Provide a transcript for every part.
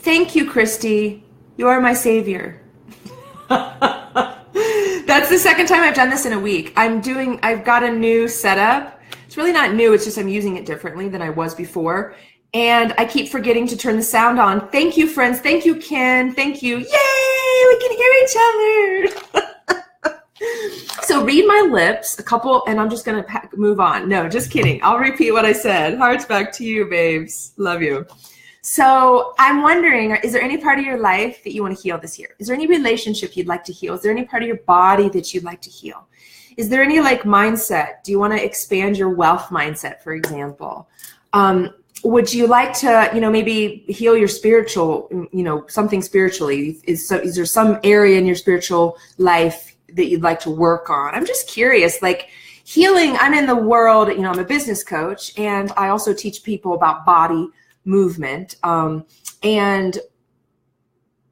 Thank you, Christy. You are my savior. That's the second time I've done this in a week. I've got a new setup. It's really not new. It's just I'm using it differently than I was before. And I keep forgetting to turn the sound on. Thank you, friends. Thank you, Ken. Thank you. Yay! We can hear each other. So read my lips, a couple, and I'm just going to move on. No, just kidding. I'll repeat what I said. Hearts back to you, babes. Love you. So I'm wondering, is there any part of your life that you want to heal this year? Is there any relationship you'd like to heal? Is there any part of your body that you'd like to heal? Is there any like mindset? Do you want to expand your wealth mindset, for example? Would you like to, maybe heal your spiritual, something spiritually? Is there some area in your spiritual life that you'd like to work on? I'm just curious, like healing. I'm in the world, I'm a business coach, and I also teach people about body movement. And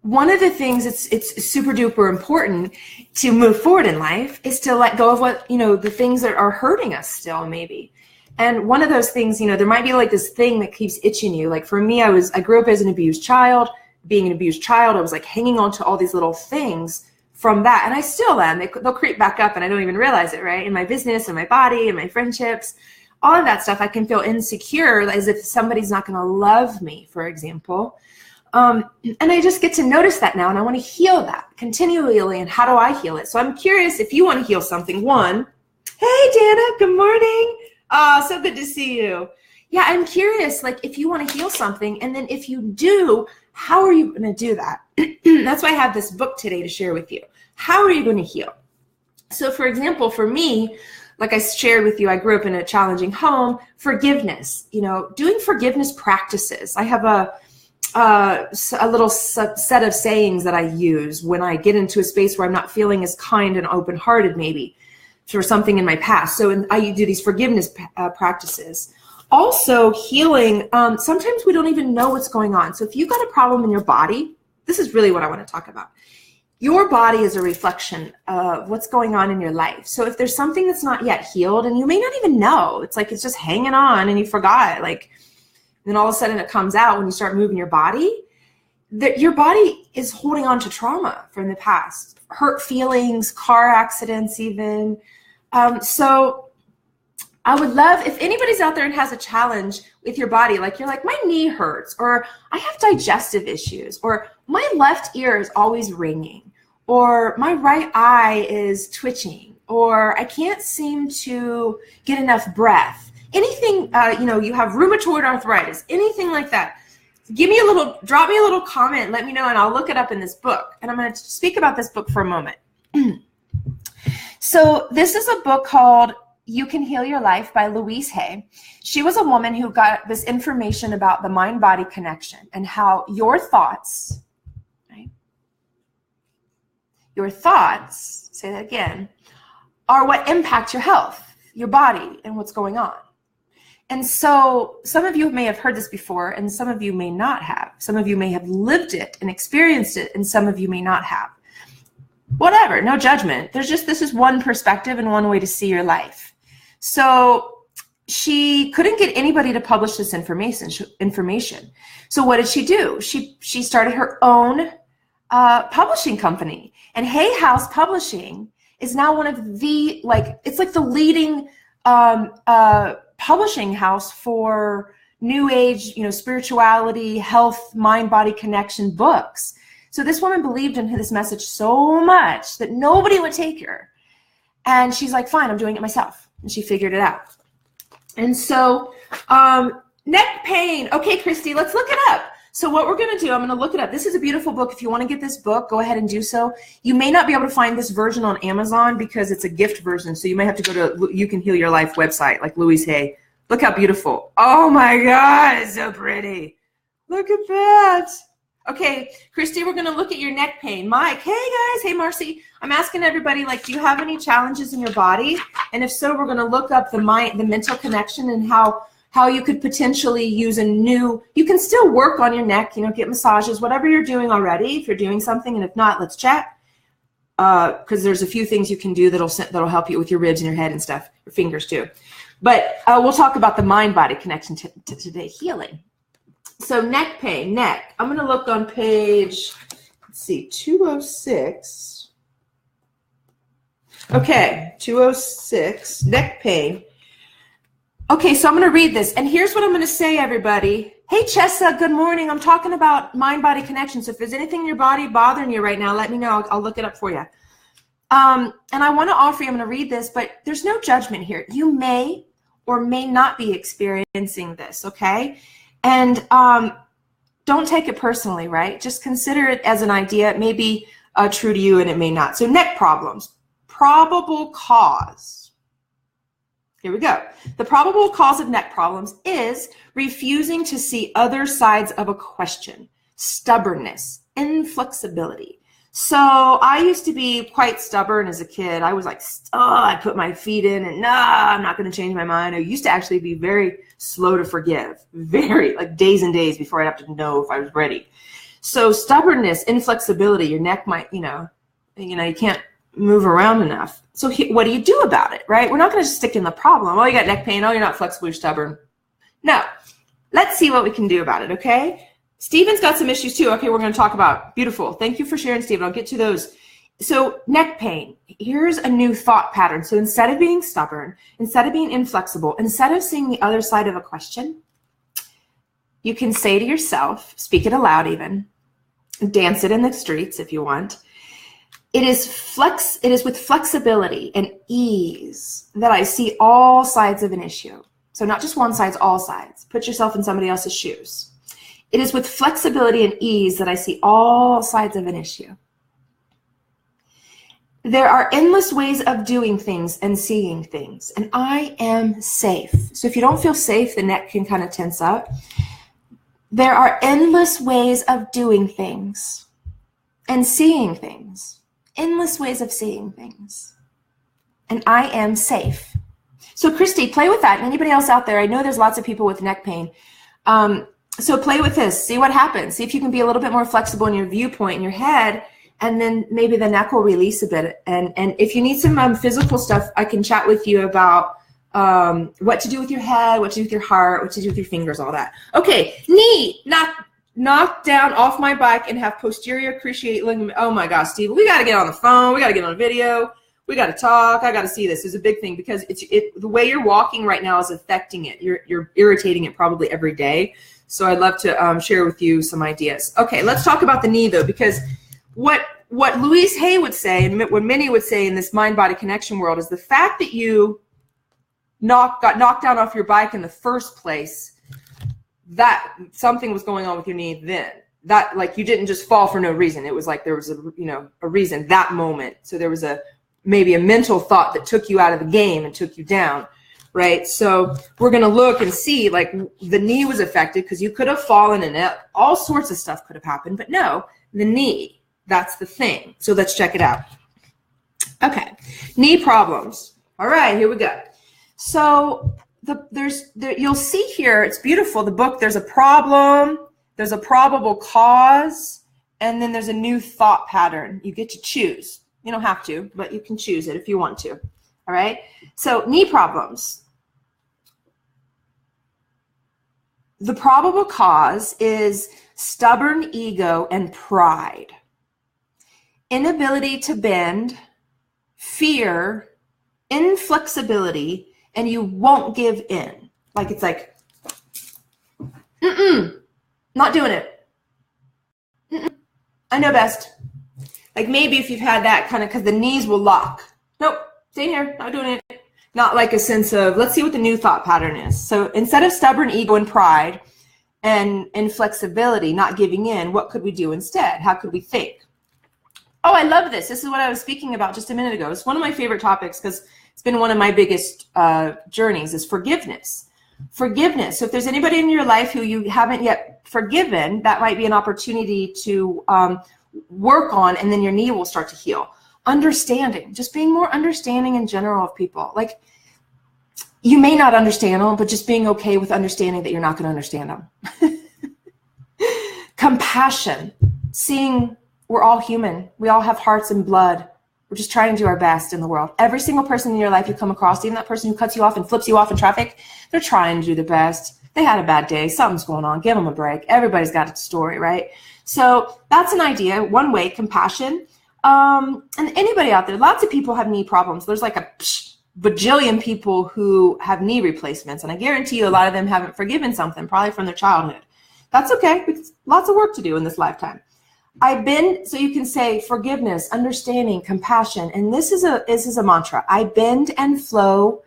one of the things it's super duper important to move forward in life is to let go of what, the things that are hurting us still maybe. And one of those things, there might be like this thing that keeps itching you. Like for me, I grew up as an abused child. Being an abused child, I was like hanging on to all these little things from that. And I still am. They'll creep back up and I don't even realize it, right? In my business, in my body, in my friendships, all of that stuff, I can feel insecure as if somebody's not going to love me, for example. And I just get to notice that now, and I want to heal that continually. And how do I heal it? So I'm curious if you want to heal something. One, hey, Dana, good morning. Oh, so good to see you. Yeah, I'm curious, like if you want to heal something, and then if you do, how are you going to do that? That's why I have this book today to share with you. How are you going to heal? So for example, for me, like I shared with you, I grew up in a challenging home. Forgiveness, doing forgiveness practices. I have a little set of sayings that I use when I get into a space where I'm not feeling as kind and open-hearted maybe for something in my past. So I do these forgiveness practices. Also healing, sometimes we don't even know what's going on. So if you've got a problem in your body, this is really what I want to talk about. Your body is a reflection of what's going on in your life. So if there's something that's not yet healed, and you may not even know, it's like it's just hanging on and you forgot, like, then all of a sudden it comes out when you start moving your body, that your body is holding on to trauma from the past, hurt feelings, car accidents even. So I would love, if anybody's out there and has a challenge with your body, like you're like, my knee hurts, or I have digestive issues, or my left ear is always ringing, or my right eye is twitching, or I can't seem to get enough breath. Anything, you have rheumatoid arthritis, anything like that. Drop me a little comment, let me know, and I'll look it up in this book. And I'm going to speak about this book for a moment. So this is a book called You Can Heal Your Life by Louise Hay. She was a woman who got this information about the mind-body connection and how your thoughts, right? Your thoughts, say that again, are what impact your health, your body, and what's going on. And so some of you may have heard this before, and some of you may not have. Some of you may have lived it and experienced it, and some of you may not have. Whatever, no judgment. This is one perspective and one way to see your life. So she couldn't get anybody to publish this information. So what did she do? She started her own publishing company. And Hay House Publishing is now one of the, it's like the leading publishing house for new age, spirituality, health, mind, body connection books. So this woman believed in this message so much that nobody would take her. And she's like, fine, I'm doing it myself. And she figured it out. And so neck pain. Okay, Christy, let's look it up. So what we're going to do, I'm going to look it up. This is a beautiful book. If you want to get this book, go ahead and do so. You may not be able to find this version on Amazon because it's a gift version. So you may have to go to You Can Heal Your Life website, like Louise Hay. Look how beautiful. Oh my God, it's so pretty. Look at that. Okay, Christy, we're going to look at your neck pain. Mike, hey guys, hey Marcy. I'm asking everybody, do you have any challenges in your body? And if so, we're going to look up the mental connection and how you could potentially use you can still work on your neck, get massages, whatever you're doing already, if you're doing something, and if not, let's chat. Because there's a few things you can do that'll help you with your ribs and your head and stuff, your fingers too. But we'll talk about the mind-body connection today, healing. So neck pain, neck. I'm going to look on page, let's see, 206. Okay, 206, neck pain. Okay, so I'm going to read this. And here's what I'm going to say, everybody. Hey, Chessa, good morning. I'm talking about mind-body connection. So if there's anything in your body bothering you right now, let me know. I'll look it up for you. And I want to offer you, I'm going to read this, but there's no judgment here. You may or may not be experiencing this, okay? And don't take it personally, right? Just consider it as an idea. It may be true to you and it may not. So neck problems, probable cause. Here we go. The probable cause of neck problems is refusing to see other sides of a question, stubbornness, inflexibility. So I used to be quite stubborn as a kid. I was like, I put my feet in and I'm not going to change my mind. I used to actually be very slow to forgive, very like days and days before I'd have to know if I was ready. So stubbornness, inflexibility, your neck might, you can't move around enough. So what do you do about it, right? We're not going to just stick in the problem. Oh, you got neck pain. Oh, you're not flexible, you're stubborn. No, let's see what we can do about it, okay? Stephen's got some issues too. Okay, we're going to talk about. Beautiful. Thank you for sharing, Stephen. I'll get to those. So neck pain, here's a new thought pattern. So instead of being stubborn, instead of being inflexible, instead of seeing the other side of a question, you can say to yourself, speak it aloud even, dance it in the streets if you want. It is with flexibility and ease that I see all sides of an issue. So not just one side, all sides. Put yourself in somebody else's shoes. It is with flexibility and ease that I see all sides of an issue. There are endless ways of doing things and seeing things, and I am safe. So if you don't feel safe, the neck can kind of tense up. There are endless ways of doing things and seeing things. Endless ways of seeing things. And I am safe. So Christy, play with that. And anybody else out there, I know there's lots of people with neck pain. So play with this. See what happens. See if you can be a little bit more flexible in your viewpoint in your head, and then maybe the neck will release a bit. And if you need some physical stuff, I can chat with you about what to do with your head, what to do with your heart, what to do with your fingers, all that. Okay, knee, knock down off my bike and have posterior cruciate ligament. Oh my gosh, Steve, we got to get on the phone. We got to get on a video. We got to talk. I got to see this. It's a big thing because the way you're walking right now is affecting it. You're irritating it probably every day. So I'd love to share with you some ideas. Okay, let's talk about the knee though, because what Louise Hay would say and what many would say in this mind-body connection world is the fact that you got knocked down off your bike in the first place, that something was going on with your knee then. That like you didn't just fall for no reason. It was like there was a reason that moment. So there was maybe a mental thought that took you out of the game and took you down, right? So we're going to look and see like the knee was affected because you could have fallen and all sorts of stuff could have happened, but no, the knee, that's the thing. So let's check it out. Okay, knee problems. All right, here we go. So you'll see here, it's beautiful, the book, there's a problem, there's a probable cause, and then there's a new thought pattern. You get to choose. You don't have to, but you can choose it if you want to. All right? So knee problems. The probable cause is stubborn ego and pride. Inability to bend, fear, inflexibility, and you won't give in. Like it's like, not doing it. I know best. Like maybe if you've had that kind of, because the knees will lock. Nope, stay here, not doing it. Not like a sense of, let's see what the new thought pattern is. So instead of stubborn ego and pride and inflexibility, not giving in, what could we do instead? How could we think? Oh, I love this. This is what I was speaking about just a minute ago. It's one of my favorite topics because it's been one of my biggest journeys is forgiveness. Forgiveness. So if there's anybody in your life who you haven't yet forgiven, that might be an opportunity to work on, and then your knee will start to heal. Understanding, just being more understanding in general of people. Like you may not understand them, but just being okay with understanding that you're not going to understand them. Compassion, seeing we're all human. We all have hearts and blood. We're just trying to do our best in the world. Every single person in your life you come across, even that person who cuts you off and flips you off in traffic, they're trying to do the best. They had a bad day. Something's going on. Give them a break. Everybody's got a story, right? So that's an idea. One way, compassion. And anybody out there, lots of people have knee problems. There's like a bajillion people who have knee replacements. And I guarantee you a lot of them haven't forgiven something, probably from their childhood. That's okay. It's lots of work to do in this lifetime. So you can say forgiveness, understanding, compassion. And this is a mantra. I bend and flow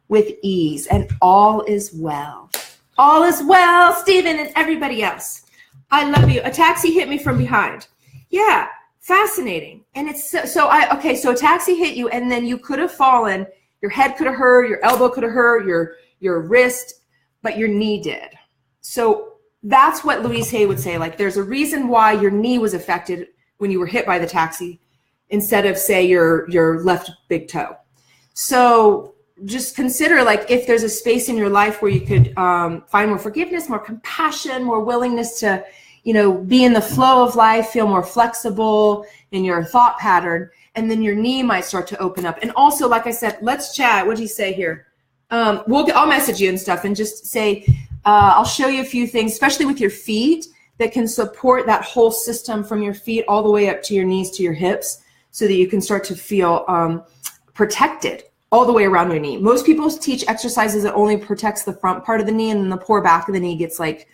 with ease, and all is well. All is well, Stephen and everybody else. I love you. A taxi hit me from behind. Yeah, fascinating. And it's so a taxi hit you, and then you could have fallen. Your head could have hurt, your elbow could have hurt, your wrist, but your knee did. So that's what Louise Hay would say. Like, there's a reason why your knee was affected when you were hit by the taxi instead of, say, your left big toe. So just consider, like, if there's a space in your life where you could find more forgiveness, more compassion, more willingness to, be in the flow of life, feel more flexible in your thought pattern, and then your knee might start to open up. And also, like I said, let's chat. What do you say here? I'll message you and stuff and just say, I'll show you a few things, especially with your feet, that can support that whole system from your feet all the way up to your knees to your hips, so that you can start to feel protected all the way around your knee. Most people teach exercises that only protects the front part of the knee, and then the poor back of the knee gets like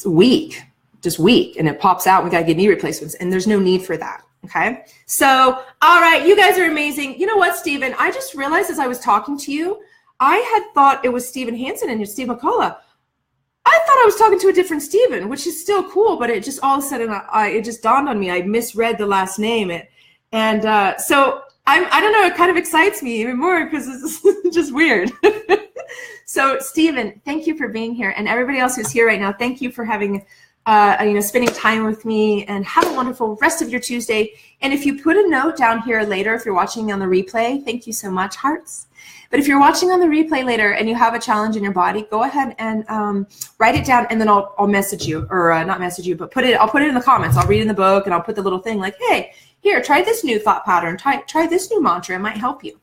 weak, and it pops out. We got to get knee replacements, and there's no need for that. Okay. So, all right, you guys are amazing. You know what, Stephen? I just realized as I was talking to you, I had thought it was Stephen Hansen and Steve McCullough. I thought I was talking to a different Stephen, which is still cool, but it just all of a sudden, it just dawned on me. I misread the last name. So I don't know, it kind of excites me even more because it's just weird. So Stephen, thank you for being here. And everybody else who's here right now, thank you for having spending time with me, and have a wonderful rest of your Tuesday. And if you put a note down here later, if you're watching on the replay, thank you so much, hearts. But if you're watching on the replay later and you have a challenge in your body, go ahead and write it down, and then I'll message you, or not message you, but I'll put it in the comments. I'll read in the book, and I'll put the little thing like, hey, here, try this new thought pattern, try this new mantra. It might help you.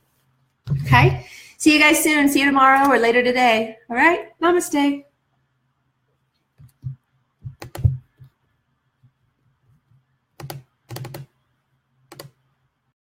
Okay? See you guys soon. See you tomorrow or later today. All right? Namaste.